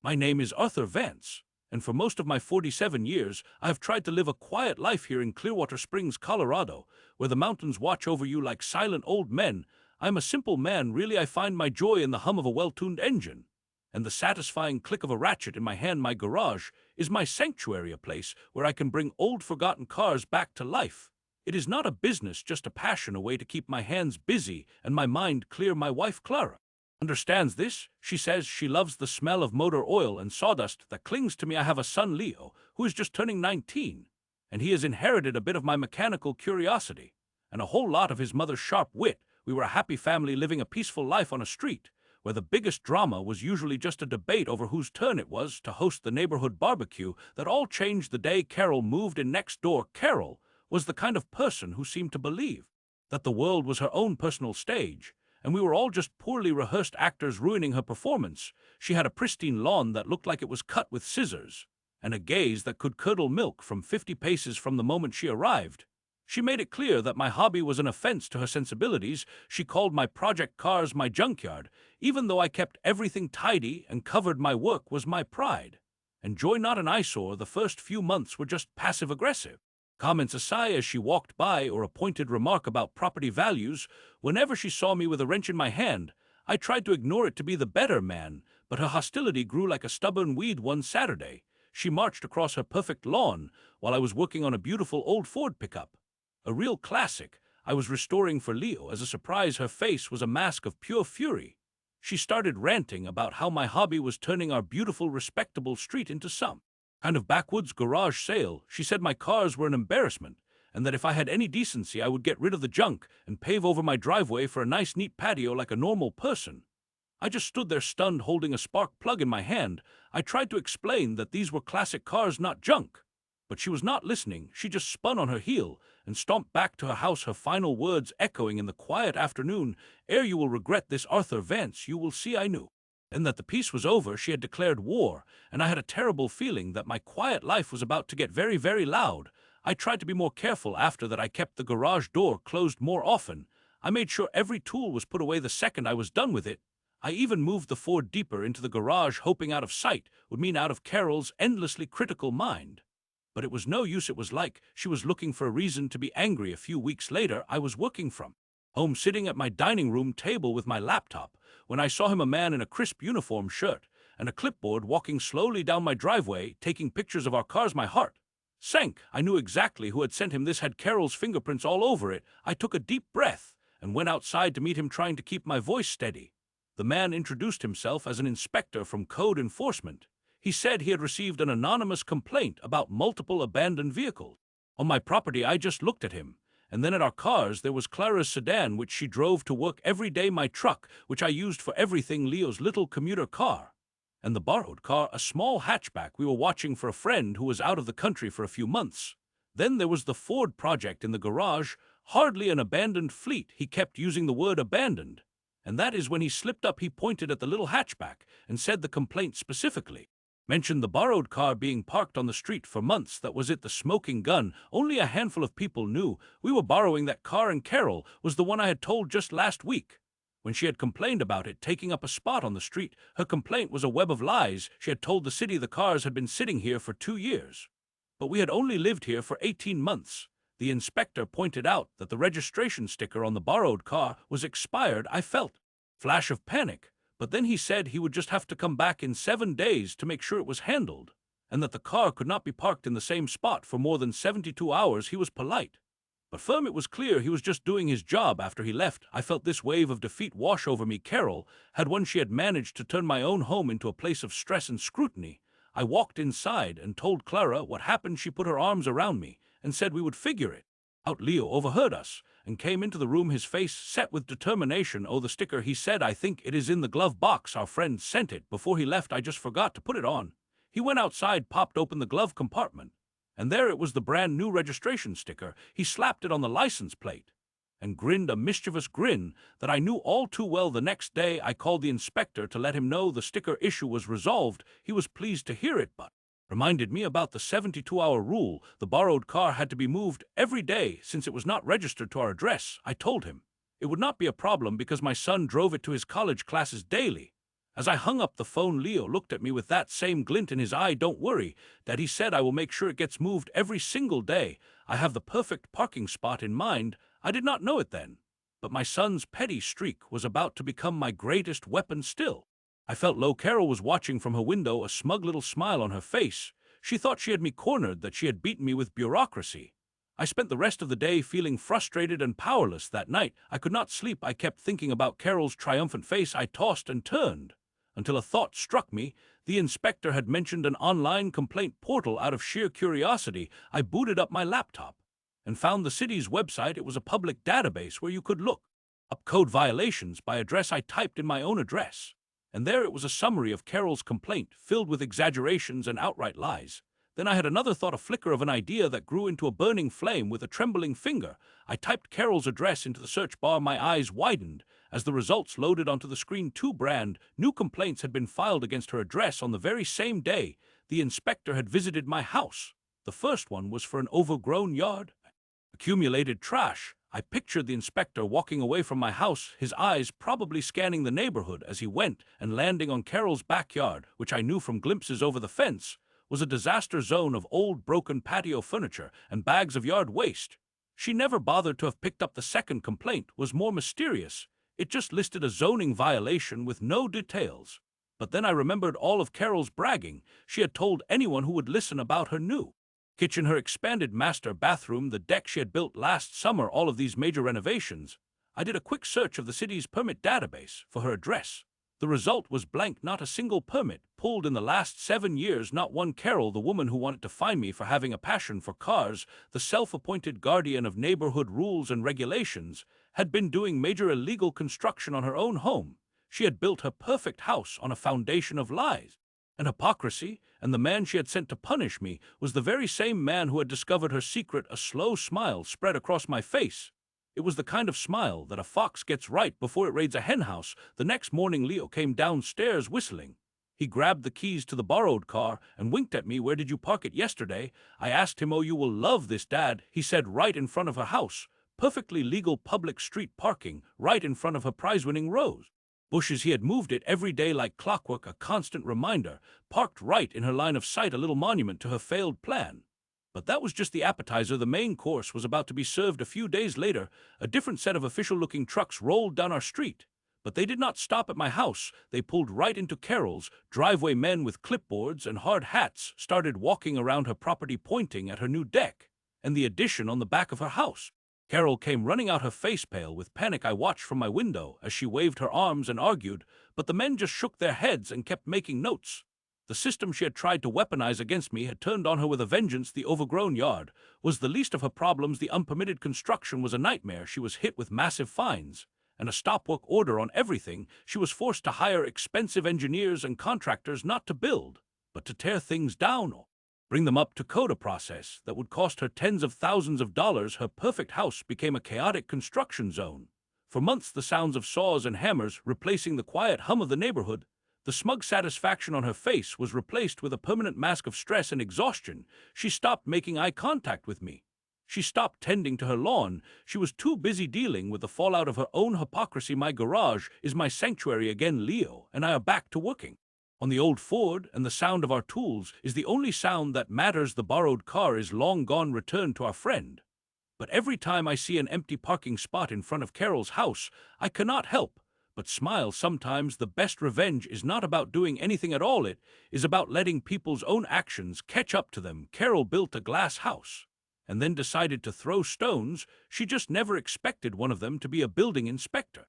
My name is Arthur Vance, and for most of my 47 years, I have tried to live a quiet life here in Clearwater Springs, Colorado, where the mountains watch over you like silent old men. I'm a simple man, really. I find my joy in the hum of a well-tuned engine, and the satisfying click of a ratchet in my hand. My garage is my sanctuary, a place where I can bring old forgotten cars back to life. It is not a business, just a passion, a way to keep my hands busy and my mind clear. My wife, Clara, understands this. She says she loves the smell of motor oil and sawdust that clings to me. I have a son, Leo, who is just turning 19, and he has inherited a bit of my mechanical curiosity and a whole lot of his mother's sharp wit. We were a happy family living a peaceful life on a street where the biggest drama was usually just a debate over whose turn it was to host the neighborhood barbecue that all changed the day Carol moved in next door. Carol was the kind of person who seemed to believe that the world was her own personal stage, and we were all just poorly rehearsed actors ruining her performance. She had a pristine lawn that looked like it was cut with scissors, and a gaze that could curdle milk from 50 paces from the moment she arrived. She made it clear that my hobby was an offense to her sensibilities. She called my project cars my junkyard, even though I kept everything tidy and covered. My work was my pride, and joy not an eyesore. The first few months were just passive-aggressive comments, a sigh as she walked by, or a pointed remark about property values. Whenever she saw me with a wrench in my hand, I tried to ignore it to be the better man, but her hostility grew like a stubborn weed. One Saturday, she marched across her perfect lawn while I was working on a beautiful old Ford pickup, a real classic I was restoring for Leo. As a surprise, her face was a mask of pure fury. She started ranting about how my hobby was turning our beautiful, respectable street into some kind of backwoods garage sale. She said my cars were an embarrassment, and that if I had any decency I would get rid of the junk and pave over my driveway for a nice neat patio like a normal person. I just stood there stunned, holding a spark plug in my hand. I tried to explain that these were classic cars, not junk, but she was not listening. She just spun on her heel and stomped back to her house, her final words echoing in the quiet afternoon air: "You will regret this, Arthur Vance. You will see." I knew and that the peace was over. She had declared war, and I had a terrible feeling that my quiet life was about to get very, very loud. I tried to be more careful after that. I kept the garage door closed more often. I made sure every tool was put away the second I was done with it. I even moved the Ford deeper into the garage, hoping out of sight would mean out of Carol's endlessly critical mind. But it was no use. It was like she was looking for a reason to be angry. A few weeks later, I was working from home, sitting at my dining room table with my laptop, when I saw him, a man in a crisp uniform shirt and a clipboard, walking slowly down my driveway, taking pictures of our cars. My heart sank. I knew exactly who had sent him. This had Carol's fingerprints all over it. I took a deep breath and went outside to meet him, trying to keep my voice steady. The man introduced himself as an inspector from code enforcement. He said he had received an anonymous complaint about multiple abandoned vehicles on my property. I just looked at him, and then at our cars. There was Clara's sedan, which she drove to work every day, my truck, which I used for everything, Leo's little commuter car, and the borrowed car, a small hatchback we were watching for a friend who was out of the country for a few months. Then there was the Ford project in the garage, hardly an abandoned fleet. He kept using the word abandoned, and that is when he slipped up. He pointed at the little hatchback and said the complaint specifically mentioned the borrowed car being parked on the street for months. That was it, the smoking gun. Only a handful of people knew we were borrowing that car, and Carol was the one I had told just last week when she had complained about it taking up a spot on the street. Her complaint was a web of lies. She had told the city the cars had been sitting here for 2 years, but we had only lived here for 18 months. The inspector pointed out that the registration sticker on the borrowed car was expired. I felt a flash of panic. But then he said he would just have to come back in 7 days to make sure it was handled, and that the car could not be parked in the same spot for more than 72 hours. He was polite, but firm. It was clear he was just doing his job. After he left, I felt this wave of defeat wash over me. Carol had won. She had managed to turn my own home into a place of stress and scrutiny. I walked inside and told Clara what happened. She put her arms around me and said we would figure it out. Leo overheard us and came into the room, his face set with determination. "Oh, the sticker," he said. "I think it is in the glove box. Our friend sent it before he left. I just forgot to put it on." He went outside, popped open the glove compartment, and there it was, the brand new registration sticker. He slapped it on the license plate and grinned a mischievous grin that I knew all too well. The next day, I called the inspector to let him know the sticker issue was resolved. He was pleased to hear it, but reminded me about the 72-hour rule. The borrowed car had to be moved every day since it was not registered to our address. I told him it would not be a problem because my son drove it to his college classes daily. As I hung up the phone, Leo looked at me with that same glint in his eye. "Don't worry, Dad," he said. "I will make sure it gets moved every single day. I have the perfect parking spot in mind." I did not know it then, but my son's petty streak was about to become my greatest weapon still. I felt low. Carol was watching from her window, a smug little smile on her face. She thought she had me cornered, that she had beaten me with bureaucracy. I spent the rest of the day feeling frustrated and powerless. That night, I could not sleep. I kept thinking about Carol's triumphant face. I tossed and turned, until a thought struck me. The inspector had mentioned an online complaint portal. Out of sheer curiosity, I booted up my laptop and found the city's website. It was a public database where you could look up code violations by address. I typed in my own address, and there it was, a summary of Carol's complaint, filled with exaggerations and outright lies. Then I had another thought, a flicker of an idea that grew into a burning flame. With a trembling finger, I typed Carol's address into the search bar. My eyes widened as the results loaded onto the screen. 2 brand new complaints had been filed against her address on the very same day the inspector had visited my house. The first one was for an overgrown yard, accumulated trash. I pictured the inspector walking away from my house, his eyes probably scanning the neighborhood as he went, and landing on Carol's backyard, which I knew from glimpses over the fence was a disaster zone of old broken patio furniture and bags of yard waste. She never bothered to have picked up. The second complaint was more mysterious. It just listed a zoning violation with no details. But then I remembered all of Carol's bragging. She had told anyone who would listen about her new kitchen, her expanded master bathroom, the deck she had built last summer, all of these major renovations. I did a quick search of the city's permit database for her address. The result was blank. Not a single permit pulled in the last 7 years, not one. Carol, the woman who wanted to fine me for having a passion for cars, the self-appointed guardian of neighborhood rules and regulations, had been doing major illegal construction on her own home. She had built her perfect house on a foundation of lies and hypocrisy, and the man she had sent to punish me was the very same man who had discovered her secret. A slow smile spread across my face. It was the kind of smile that a fox gets right before it raids a henhouse. The next morning, Leo came downstairs whistling. He grabbed the keys to the borrowed car and winked at me. "Where did you park it yesterday?" I asked him. "Oh, you will love this, Dad," he said. "Right in front of her house. Perfectly legal public street parking, right in front of her prize-winning rose bushes." He had moved it every day like clockwork, a constant reminder, parked right in her line of sight, a little monument to her failed plan. But that was just the appetizer. The main course was about to be served. A few days later, a different set of official-looking trucks rolled down our street. But they did not stop at my house. They pulled right into Carol's driveway. Men with clipboards and hard hats started walking around her property, pointing at her new deck and the addition on the back of her house. Carol came running out, her face pale with panic. I watched from my window as she waved her arms and argued, but the men just shook their heads and kept making notes. The system she had tried to weaponize against me had turned on her with a vengeance. The overgrown yard was the least of her problems. The unpermitted construction was a nightmare. She was hit with massive fines and a stop-work order on everything. She was forced to hire expensive engineers and contractors, not to build, but to tear things down or bring them up to code, a process that would cost her tens of thousands of dollars. Her perfect house became a chaotic construction zone. For months, the sounds of saws and hammers replacing the quiet hum of the neighborhood. The smug satisfaction on her face was replaced with a permanent mask of stress and exhaustion. She stopped making eye contact with me. She stopped tending to her lawn. She was too busy dealing with the fallout of her own hypocrisy. My garage is my sanctuary again. Leo and I are back to working on the old Ford, and the sound of our tools is the only sound that matters. The borrowed car is long gone, returned to our friend. But every time I see an empty parking spot in front of Carol's house, I cannot help but smile. Sometimes the best revenge is not about doing anything at all. It is about letting people's own actions catch up to them. Carol built a glass house and then decided to throw stones. She just never expected one of them to be a building inspector.